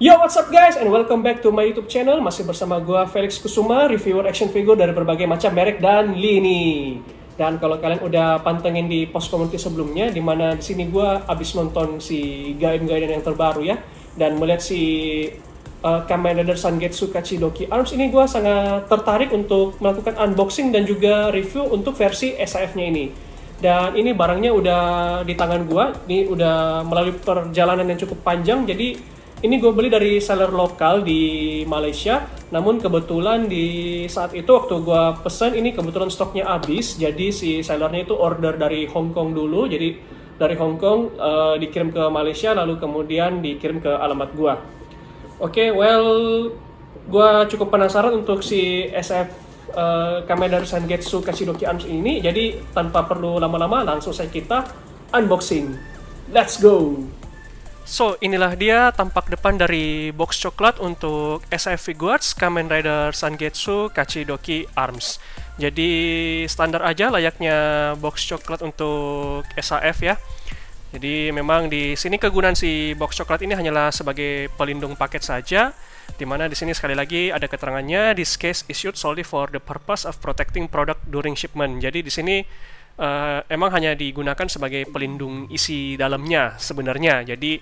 Yo, what's up guys, and welcome back to my YouTube channel. Masih bersama gua Felix Kusuma, reviewer action figure dari berbagai macam merek dan lini. Dan kalau kalian udah pantengin di post community sebelumnya, dimana di sini gua abis nonton si Gaiden yang terbaru ya, dan melihat si Kamen Rider Sangetsu Kachidoki Arms ini, gua sangat tertarik untuk melakukan unboxing dan juga review untuk versi SAF-nya ini. Dan ini barangnya udah di tangan gua, ini udah melalui perjalanan yang cukup panjang, jadi ini gue beli dari seller lokal di Malaysia. Namun kebetulan di saat itu waktu gue pesen ini kebetulan stoknya habis. Jadi si sellernya itu order dari Hong Kong dulu. Jadi dari Hong Kong dikirim ke Malaysia, lalu kemudian dikirim ke alamat gue. Oke, gue cukup penasaran untuk si SF Kamen Rider Sangetsu Kachidoki Arms ini. Jadi tanpa perlu lama-lama langsung saja kita unboxing. Let's go! So, inilah dia tampak depan dari box coklat untuk SAF Figuarts Kamen Rider Sangetsu Kachidoki Arms. Jadi standar aja layaknya box coklat untuk SAF ya. Jadi memang di sini kegunaan si box coklat ini hanyalah sebagai pelindung paket saja. Dimana di sini sekali lagi ada keterangannya, this case issued solely for the purpose of protecting product during shipment. Jadi di sini emang hanya digunakan sebagai pelindung isi dalamnya sebenarnya. Jadi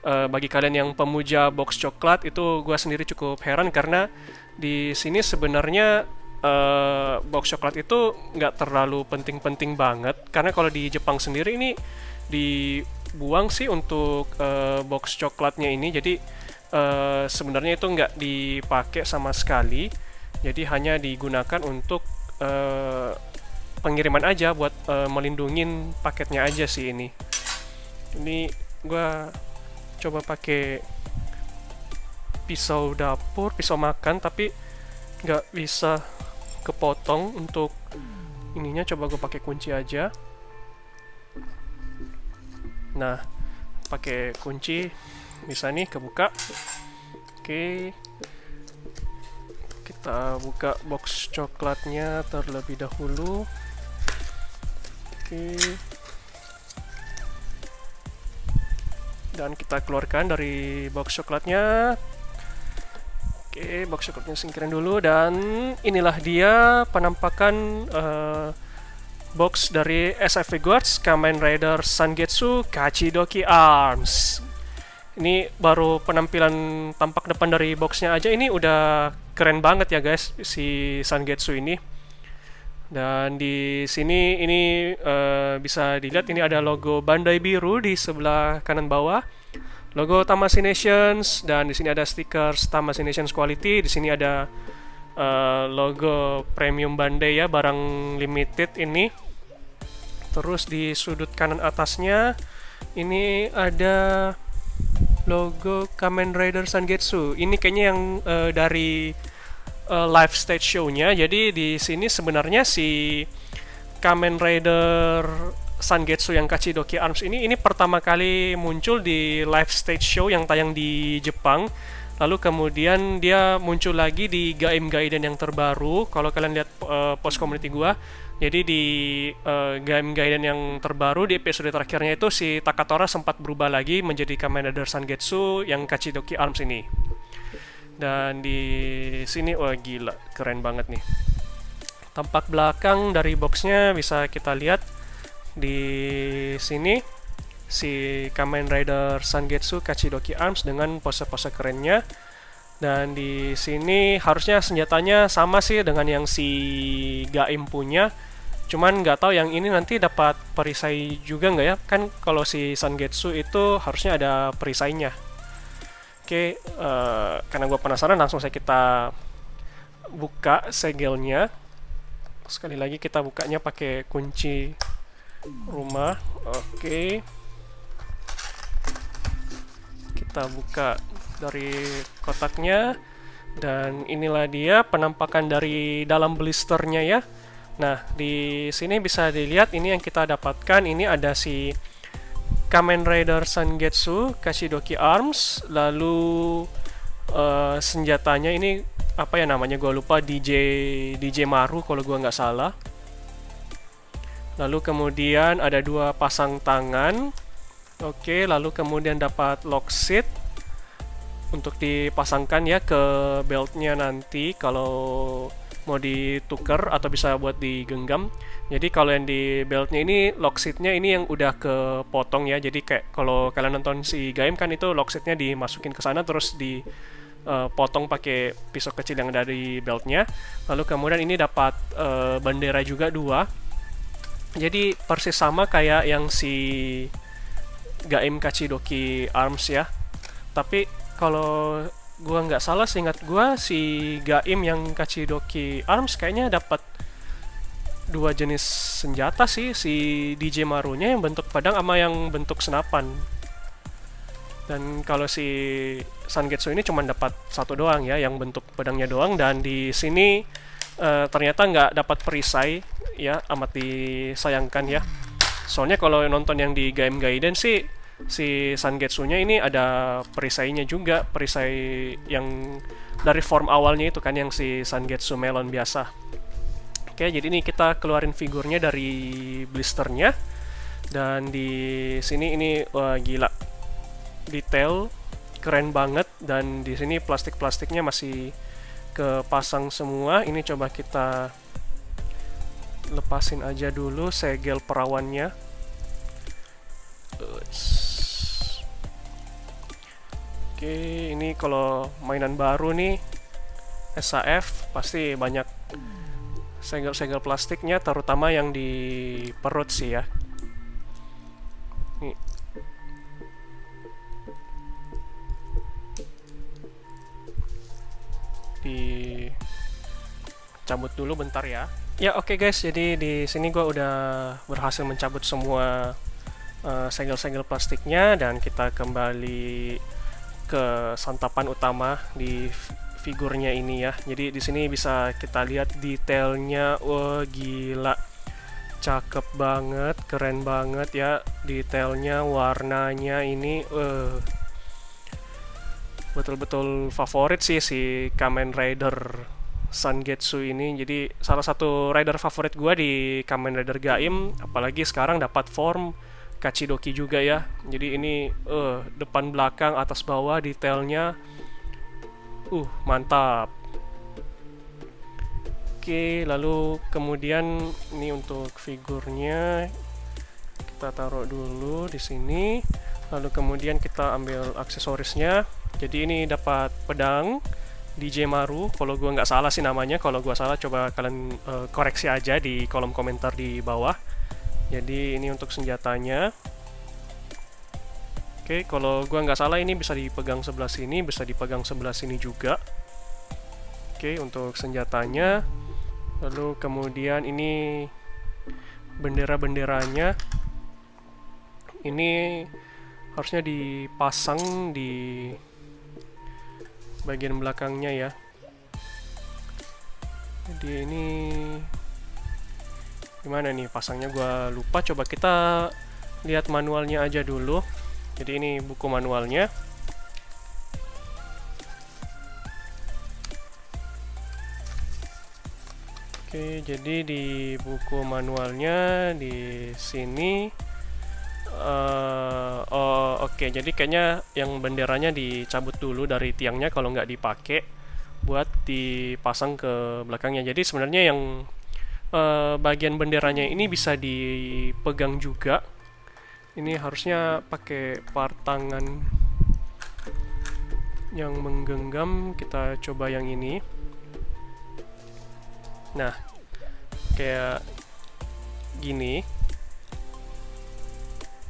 bagi kalian yang pemuja box coklat itu gue sendiri cukup heran karena di sini sebenarnya box coklat itu nggak terlalu penting-penting banget, karena kalau di Jepang sendiri ini dibuang sih untuk box coklatnya ini. Jadi sebenarnya itu nggak dipakai sama sekali, jadi hanya digunakan untuk pengiriman aja buat melindungin paketnya aja sih ini. Ini gua coba pakai pisau dapur, pisau makan, tapi nggak bisa kepotong untuk ininya. Coba gue pakai kunci aja. Nah, pakai kunci bisa nih kebuka. Oke. Kita buka box coklatnya terlebih dahulu. Dan kita keluarkan dari box coklatnya. Oke, box coklatnya singkirin dulu. Dan inilah dia penampakan box dari SAF Figuarts Kamen Rider Sangetsu Kachidoki Arms. Ini baru penampilan tampak depan dari boxnya aja, ini udah keren banget ya guys si Sangetsu ini. Dan di sini ini bisa dilihat ini ada logo Bandai biru di sebelah kanan bawah, logo Tamashii Nations, dan di sini ada stiker Tamashii Nations Quality. Di sini ada logo Premium Bandai ya, barang limited ini. Terus di sudut kanan atasnya ini ada logo Kamen Rider Sangetsu. Ini kayaknya yang dari live stage show-nya. Jadi di sini sebenarnya si Kamen Rider Sangetsu yang Kachidoki Arms ini pertama kali muncul di live stage show yang tayang di Jepang. Lalu kemudian dia muncul lagi di Gaiden yang terbaru. Kalau kalian lihat post community gua, jadi di Gaiden yang terbaru di episode terakhirnya itu si Takatora sempat berubah lagi menjadi Kamen Rider Sangetsu yang Kachidoki Arms ini. Dan di sini, wah gila, keren banget nih. Tampak belakang dari boxnya bisa kita lihat di sini si Kamen Rider Sangetsu Kachidoki Arms dengan pose-pose kerennya. Dan di sini harusnya senjatanya sama sih dengan yang si Gaim punya. Cuman nggak tahu yang ini nanti dapat perisai juga nggak ya? Kan kalau si Sangetsu itu harusnya ada perisainya. Oke, karena gue penasaran langsung saya kita buka segelnya. Sekali lagi kita bukanya pakai kunci rumah. Oke, kita buka dari kotaknya. Dan inilah dia penampakan dari dalam blisternya ya. Nah, di sini bisa dilihat ini yang kita dapatkan. Ini ada si Kamen Rider Sangetsu Kachidoki Arms, lalu senjatanya ini apa ya namanya, gue lupa, DJ Maru kalau gue nggak salah. Lalu kemudian ada dua pasang tangan. Oke, lalu kemudian dapat lock seat. untuk dipasangkan ya ke beltnya nanti kalau mau ditukar atau bisa buat digenggam. Jadi kalau yang di beltnya ini lock seatnya ini yang udah kepotong ya. Jadi kayak kalau kalian nonton si Gaim kan itu lock seatnya dimasukin ke sana terus dipotong pakai pisau kecil yang dari beltnya. Lalu kemudian ini dapat bendera juga dua. Jadi persis sama kayak yang si Gaim Kachidoki Arms ya. Tapi kalau gua nggak salah, seingat gua si Gaim yang Kachidoki Arms kayaknya dapat dua jenis senjata sih, si DJ Marunya yang bentuk pedang sama yang bentuk senapan. Dan kalau si Sangetsu ini cuma dapat satu doang ya, yang bentuk pedangnya doang. Dan di sini ternyata nggak dapat perisai ya, amat disayangkan ya. Soalnya kalau nonton yang di Gaim Gaiden sih si Sangetsunya ini ada perisainya juga, perisai yang dari form awalnya itu kan, yang si Sangetsu Melon biasa. Oke, jadi ini kita keluarin figurnya dari blisternya, dan di sini ini wah gila, detail keren banget, dan di sini plastik-plastiknya masih kepasang semua. Ini coba kita lepasin aja dulu segel perawannya. Oke, ini kalau mainan baru nih SAF pasti banyak segel-segel plastiknya, terutama yang di perut sih ya. Nih. Dicabut dulu bentar ya. Ya oke guys, jadi di sini gua udah berhasil mencabut semua segel-segel plastiknya, dan kita kembali ke santapan utama di figurnya ini ya. Jadi di sini bisa kita lihat detailnya, wah gila, cakep banget, keren banget ya detailnya, warnanya ini betul-betul favorit sih si Kamen Rider Sangetsu ini. Jadi salah satu rider favorit gua di Kamen Rider Gaim, apalagi sekarang dapat form Kachidoki juga ya. Jadi ini depan belakang atas bawah detailnya mantap. Oke, lalu kemudian ini untuk figurnya kita taruh dulu di sini. Lalu kemudian kita ambil aksesorisnya. Jadi ini dapat pedang DJ Maru, kalau gua nggak salah sih namanya. Kalau gua salah coba kalian koreksi aja di kolom komentar di bawah. Jadi ini untuk senjatanya. Oke, kalau gua nggak salah ini bisa dipegang sebelah sini, bisa dipegang sebelah sini juga. Oke, untuk senjatanya. Lalu kemudian ini bendera-benderanya. Ini harusnya dipasang di bagian belakangnya ya. Jadi ini gimana nih pasangnya, gua lupa. Coba kita lihat manualnya aja dulu. Jadi ini buku manualnya. Oke, jadi di buku manualnya di sini oke, jadi kayaknya yang benderanya dicabut dulu dari tiangnya kalau nggak dipakai, buat dipasang ke belakangnya. Jadi sebenarnya yang bagian benderanya ini bisa dipegang juga. Ini harusnya pakai part tangan yang menggenggam. Kita coba yang ini. Nah, kayak gini,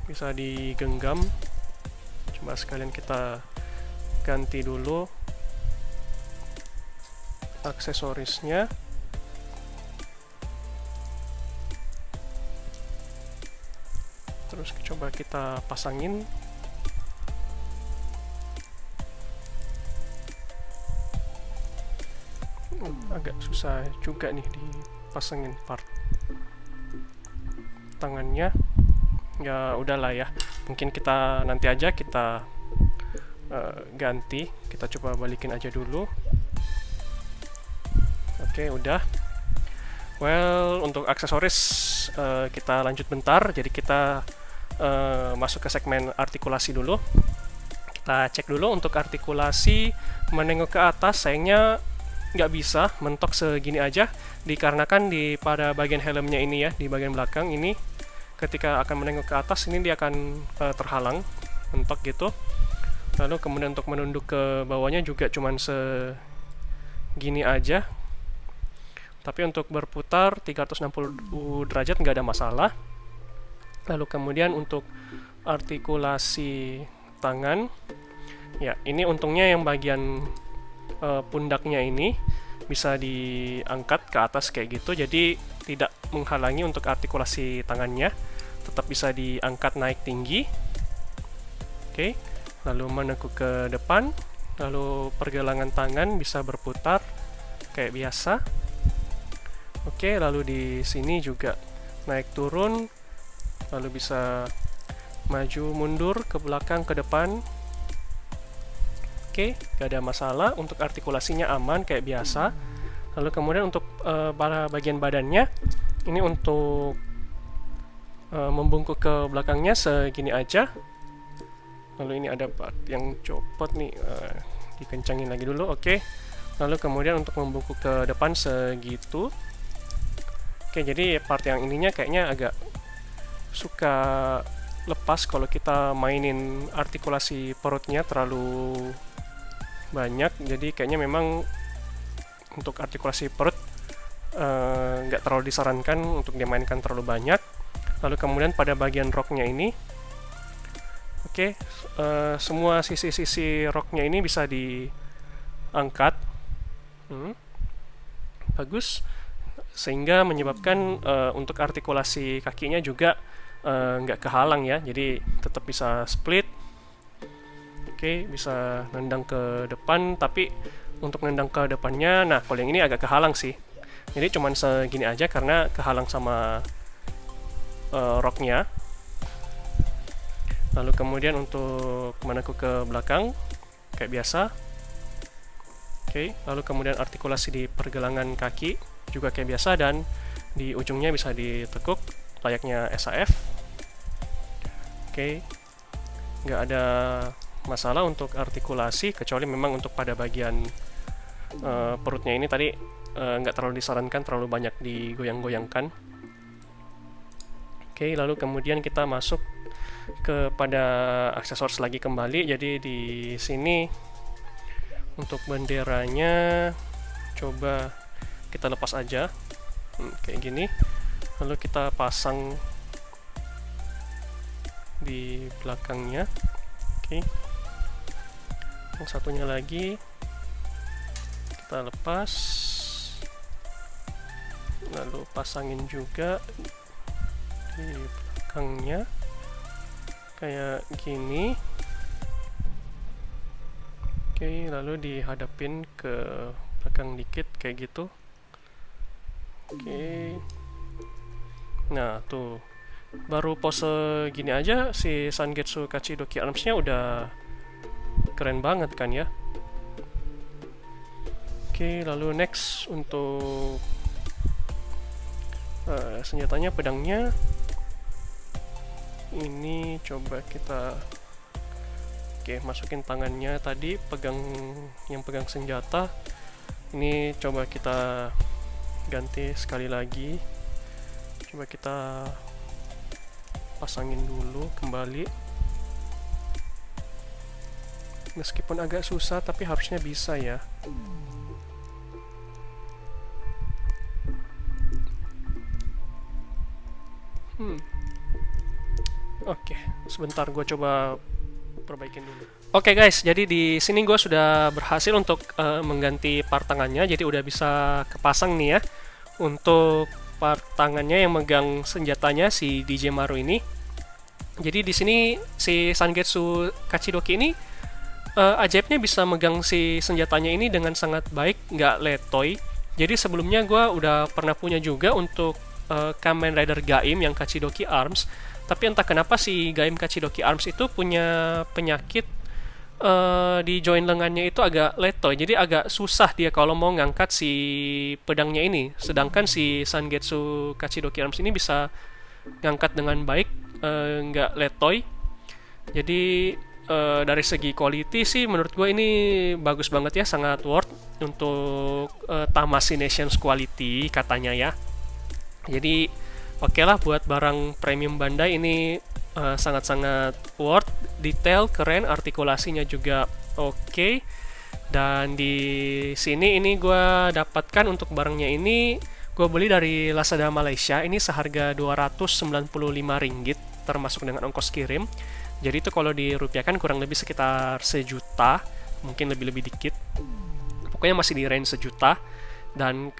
bisa digenggam. Coba sekalian kita ganti dulu aksesorisnya. Terus coba kita pasangin. Agak susah juga nih dipasangin part tangannya. Ya udahlah ya, mungkin kita nanti aja kita ganti. Kita coba balikin aja dulu. Oke, udah. Well, untuk aksesoris kita lanjut bentar. Jadi kita masuk ke segmen artikulasi dulu. kita cek dulu untuk artikulasi menengok ke atas. Sayangnya nggak bisa mentok segini aja, dikarenakan pada bagian helmnya ini ya, di bagian belakang ini, ketika akan menengok ke atas ini dia akan terhalang, mentok gitu. Lalu kemudian untuk menunduk ke bawahnya juga cuman segini aja. Tapi untuk berputar 360 derajat nggak ada masalah. Lalu kemudian untuk artikulasi tangan, ya ini untungnya yang bagian pundaknya ini bisa diangkat ke atas kayak gitu, jadi tidak menghalangi untuk artikulasi tangannya, tetap bisa diangkat naik tinggi. Oke, lalu menekuk ke depan, lalu pergelangan tangan bisa berputar kayak biasa. Oke, lalu di sini juga naik turun, lalu bisa maju mundur ke belakang ke depan. Oke, gak ada masalah, untuk artikulasinya aman kayak biasa. Lalu kemudian untuk bagian badannya, ini untuk membungkuk ke belakangnya segini aja. Lalu ini ada part yang copot nih, dikencangin lagi dulu. Oke, lalu kemudian untuk membungkuk ke depan segitu. Oke, jadi part yang ininya kayaknya agak suka lepas kalau kita mainin artikulasi perutnya terlalu banyak, jadi kayaknya memang untuk artikulasi perut nggak terlalu disarankan untuk dimainkan terlalu banyak. Lalu kemudian pada bagian roknya ini, oke, semua sisi-sisi roknya ini bisa diangkat, bagus, sehingga menyebabkan untuk artikulasi kakinya juga nggak kehalang ya, jadi tetap bisa split. Oke, bisa nendang ke depan, tapi untuk nendang ke depannya, nah kalau yang ini agak kehalang sih, jadi cuman segini aja karena kehalang sama roknya. Lalu kemudian untuk menekuk ke belakang kayak biasa. Oke, lalu kemudian artikulasi di pergelangan kaki juga kayak biasa, dan di ujungnya bisa ditekuk layaknya SAF. Oke, nggak ada masalah untuk artikulasi, kecuali memang untuk pada bagian perutnya ini tadi nggak terlalu disarankan terlalu banyak digoyang-goyangkan. Oke, lalu kemudian kita masuk kepada aksesoris lagi kembali. Jadi di sini untuk benderanya coba kita lepas aja, kayak gini, lalu kita pasang di belakangnya. Oke, yang satunya lagi kita lepas, lalu pasangin juga di belakangnya kayak gini. Oke, lalu dihadapin ke belakang dikit kayak gitu. Oke, nah tuh baru pose gini aja si Sangetsu Kachidoki Arms-nya udah keren banget kan ya. Oke, lalu next untuk senjatanya, pedangnya ini coba kita masukin tangannya tadi, yang pegang senjata ini coba kita ganti sekali lagi, coba kita pasangin dulu kembali, meskipun agak susah tapi harusnya bisa ya. Oke, sebentar gue coba perbaikin dulu. Oke guys, jadi di sini gue sudah berhasil untuk mengganti part tangannya, jadi udah bisa kepasang nih ya. Untuk part tangannya yang megang senjatanya si DJ Maru ini. Jadi di sini si Sangetsu Kachidoki ini ajaibnya bisa megang si senjatanya ini dengan sangat baik, nggak letoy. Jadi sebelumnya gue udah pernah punya juga untuk Kamen Rider Gaim yang Kachidoki Arms, tapi entah kenapa si Gaim Kachidoki Arms itu punya penyakit di join lengannya itu agak letoy, jadi agak susah dia kalau mau ngangkat si pedangnya ini. Sedangkan si Sangetsu Kachidoki Arms ini bisa ngangkat dengan baik, nggak letoy. Jadi dari segi quality sih menurut gue ini bagus banget ya, sangat worth untuk Tamashii Nations quality katanya ya. Jadi oke lah buat barang premium Bandai ini sangat-sangat worth, detail keren, artikulasinya juga oke. Dan di sini ini gue dapatkan untuk barangnya ini, gue beli dari Lazada Malaysia, ini seharga 295 ringgit termasuk dengan ongkos kirim. Jadi itu kalau dirupiahkan kurang lebih sekitar sejuta, mungkin lebih-lebih dikit. Pokoknya masih di range sejuta. Dan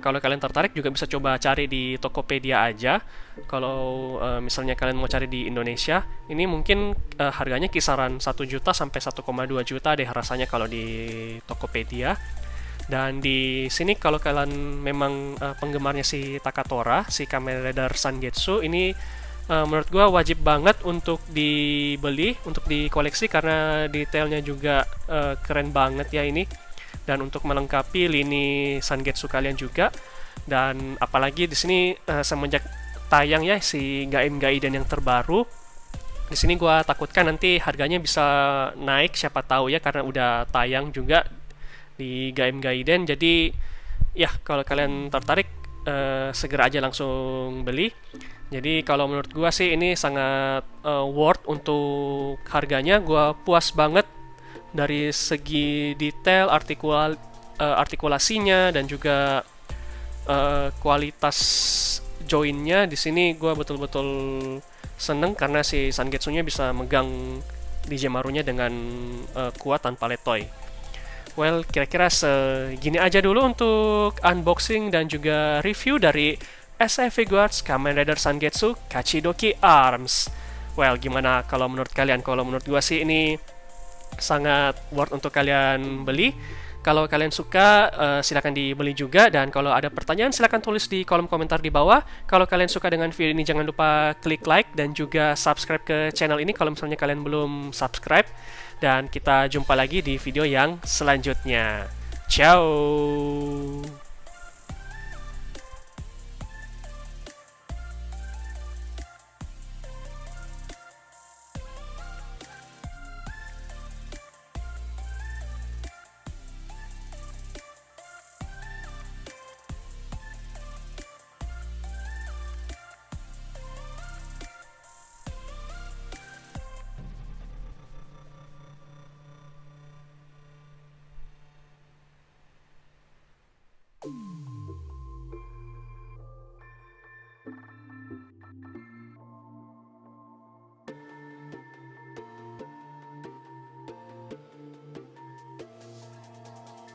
kalau kalian tertarik juga bisa coba cari di Tokopedia aja. Kalau misalnya kalian mau cari di Indonesia, ini mungkin harganya kisaran 1 juta sampai 1,2 juta deh rasanya kalau di Tokopedia. Dan di sini kalau kalian memang penggemarnya si Takatora, si Kamen Rider Sangetsu, ini menurut gua wajib banget untuk dibeli, untuk dikoleksi karena detailnya juga keren banget ya ini. Dan untuk melengkapi lini Sangetsu kalian juga. Dan apalagi di sini semenjak tayang ya si Gaim Gaiden yang terbaru, di sini gua takutkan nanti harganya bisa naik, siapa tahu ya, karena udah tayang juga di Gaim Gaiden. Jadi ya kalau kalian tertarik segera aja langsung beli. Jadi kalau menurut gua sih ini sangat worth untuk harganya. Gua puas banget dari segi detail, artikulasinya dan juga kualitas joinnya. Di sini gue betul-betul seneng karena si Sangetsunya bisa megang Dijemarunya dengan kuat tanpa letoy. Well, kira-kira segini aja dulu untuk unboxing dan juga review dari SAE Figuarts Kamen Rider Sangetsu Kachidoki Arms. Well, gimana kalau menurut kalian? Kalau menurut gue sih ini sangat worth untuk kalian beli. Kalau kalian suka, silakan dibeli juga. Dan kalau ada pertanyaan, silakan tulis di kolom komentar di bawah. Kalau kalian suka dengan video ini, jangan lupa klik like dan juga subscribe ke channel ini kalau misalnya kalian belum subscribe. Dan kita jumpa lagi di video yang selanjutnya. Ciao!